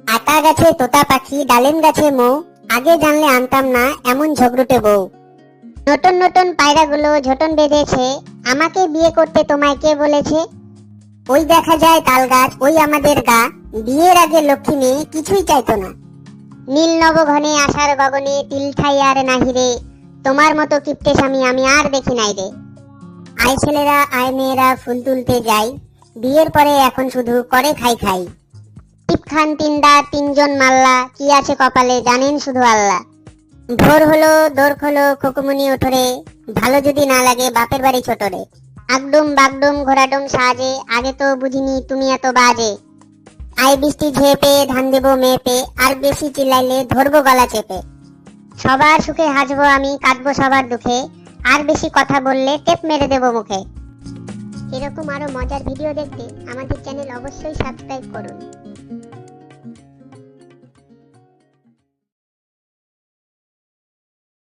আতা গাছে তোতা পাখি, ডালিম গাছে মৌ, আগে জানলে আনতাম না এমন ঝগড়ুটে বউ। নতুন নতুন পায়রাগুলো ঝোটন বেঁধেছে, আমাকে বিয়ে করতে তোমায় কে বলেছে? ওই দেখা যায় তাল গাছ, ওই আমাদের গা, বিয়ের আগে লক্ষ্মী মেয়ে কিছুই চাইতো না। নীল নবঘনে আশার গগনে তিল ঠাই আর নাহি রে, তোমার মতো কিপটে স্বামী আমি আর দেখি নাই রে। আয় ছেলেরা আয় মেয়েরা ফুল তুলতে যাই, বিয়ের পরে এখন শুধু করে খাই খাই। টিপ খান তিনদা তিনজন মাল্লা, কি আছে কপালে জানেন শুধু আল্লাহ। ভোর হলো দোর খোলো খোকুমনি ওঠরে, ভালো যদি না লাগে বাপের বাড়ি ছোটরে। আগডুম বাগডুম ঘোড়াডুম সাজে, আগে তো বুঝিনি তুমি এত বাজে। আই বৃষ্টি ঝেপে ধান দেবো মেপে, আর বেশি চিল্লাইলে ধরবো গলা চেপে। সবার সুখে হাসবো আমি, কাটবো সবার দুঃখে, আর বেশি কথা বললে টেপ মেরে দেবো মুখে। এরকম আরো মজার ভিডিও দেখতে আমাদের চ্যানেল অবশ্যই সাবস্ক্রাইব করুন।